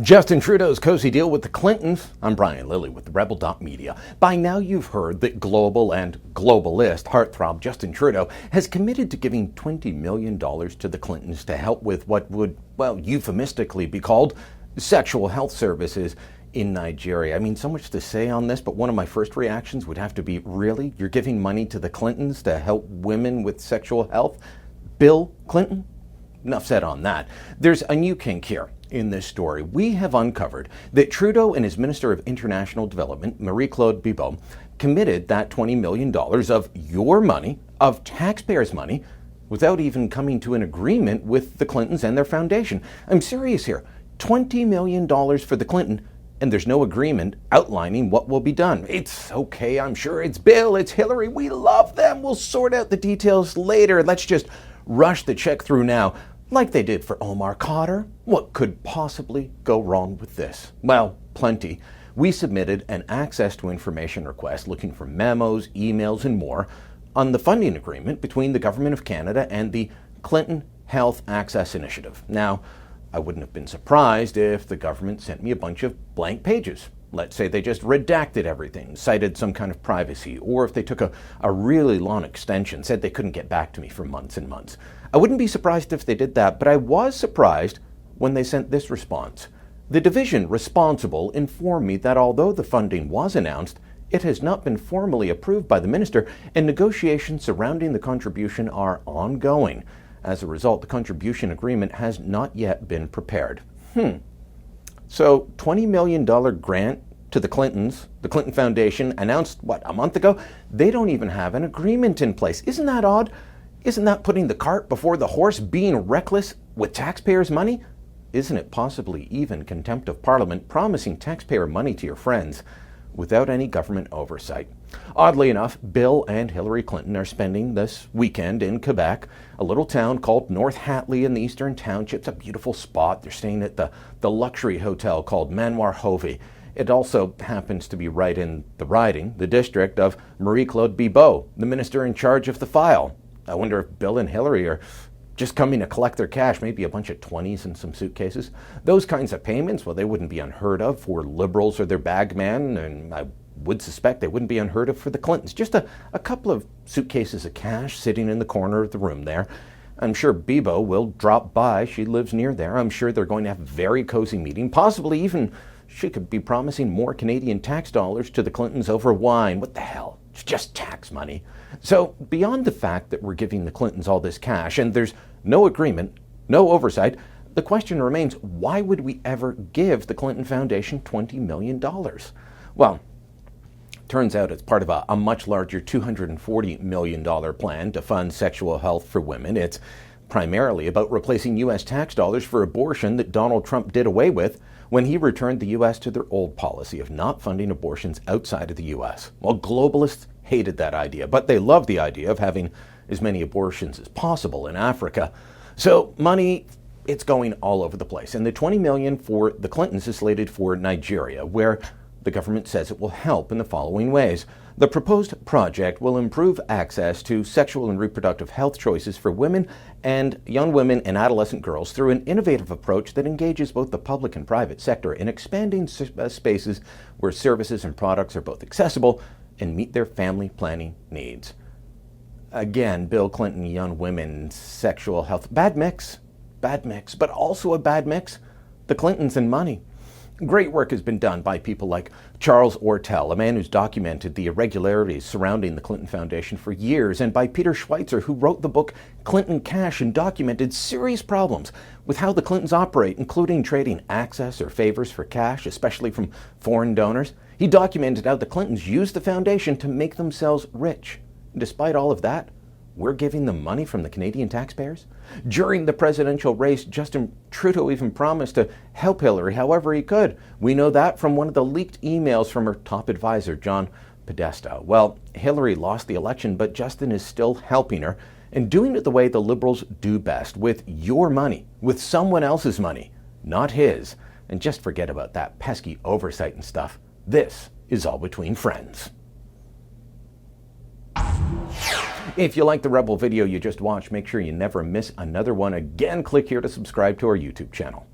Justin Trudeau's cozy deal with the Clintons. I'm Brian Lilly with the Rebel.media. By now you've heard that global and globalist heartthrob Justin Trudeau has committed to giving $20 million to the Clintons to help with what would, well, euphemistically be called sexual health services in Nigeria. I mean, so much to say on this, but one of my first reactions would have to be, really? You're giving money to the Clintons to help women with sexual health? Bill Clinton? Enough said on that. There's a new kink here. In this story, we have uncovered that Trudeau and his Minister of International Development, Marie-Claude, committed that $20 million of your money, of taxpayers' money, without even coming to an agreement with the Clintons and their foundation. I'm serious here. $20 million for the Clinton, and there's no agreement outlining what will be done. It's okay, I'm sure. It's Bill, it's Hillary. We love them. We'll sort out the details later. Let's just rush the check through now. Like they did for Omar Khadr. What could possibly go wrong with this? Well, plenty. We submitted an access to information request looking for memos, emails, and more on the funding agreement between the Government of Canada and the Clinton Health Access Initiative. Now, I wouldn't have been surprised if the government sent me a bunch of blank pages. Let's say they just redacted everything, cited some kind of privacy, or if they took a really long extension, said they couldn't get back to me for months and months. I wouldn't be surprised if they did that, but I was surprised when they sent this response. The division responsible informed me that although the funding was announced, it has not been formally approved by the minister, and negotiations surrounding the contribution are ongoing. As a result, the contribution agreement has not yet been prepared. So, $20 million grant to the Clintons, the Clinton Foundation, announced, a month ago? They don't even have an agreement in place. Isn't that odd? Isn't that putting the cart before the horse, being reckless with taxpayers' money? Isn't it possibly even contempt of Parliament, promising taxpayer money to your friends without any government oversight? Oddly enough, Bill and Hillary Clinton are spending this weekend in Quebec, a little town called North Hatley in the Eastern Townships, a beautiful spot. They're staying at the luxury hotel called Manoir Hovey. It also happens to be right in the district of Marie-Claude, the minister in charge of the file. I wonder if Bill and Hillary are just coming to collect their cash, maybe a bunch of 20s and some suitcases. Those kinds of payments, well, they wouldn't be unheard of for liberals or their bagman, and I would suspect they wouldn't be unheard of for the Clintons. Just a couple of suitcases of cash sitting in the corner of the room there. I'm sure Bibo will drop by. She lives near there. I'm sure they're going to have a very cozy meeting. Possibly even she could be promising more Canadian tax dollars to the Clintons over wine. What the hell? It's just tax money. So beyond the fact that we're giving the Clintons all this cash and there's no agreement, no oversight, the question remains, why would we ever give the Clinton Foundation $20 million? Well, turns out it's part of a much larger $240 million plan to fund sexual health for women. It's primarily about replacing U.S. tax dollars for abortion that Donald Trump did away with when he returned the U.S. to their old policy of not funding abortions outside of the U.S. Well, globalists hated that idea, but they loved the idea of having as many abortions as possible in Africa. So money, it's going all over the place. And the $20 million for the Clintons is slated for Nigeria, where the government says it will help in the following ways. The proposed project will improve access to sexual and reproductive health choices for women and young women and adolescent girls through an innovative approach that engages both the public and private sector in expanding spaces where services and products are both accessible and meet their family planning needs. Again, Bill Clinton, young women, sexual health, bad mix, but also a bad mix, the Clintons and money. Great work has been done by people like Charles Ortel, a man who's documented the irregularities surrounding the Clinton Foundation for years, and by Peter Schweitzer, who wrote the book Clinton Cash and documented serious problems with how the Clintons operate, including trading access or favors for cash, especially from foreign donors. He documented how the Clintons used the foundation to make themselves rich. And despite all of that, we're giving them money from the Canadian taxpayers? During the presidential race, Justin Trudeau even promised to help Hillary however he could. We know that from one of the leaked emails from her top advisor, John Podesta. Well, Hillary lost the election, but Justin is still helping her and doing it the way the Liberals do best, with your money, with someone else's money, not his. And just forget about that pesky oversight and stuff. This is all between friends. If you like the Rebel video you just watched, make sure you never miss another one. Again, click here to subscribe to our YouTube channel.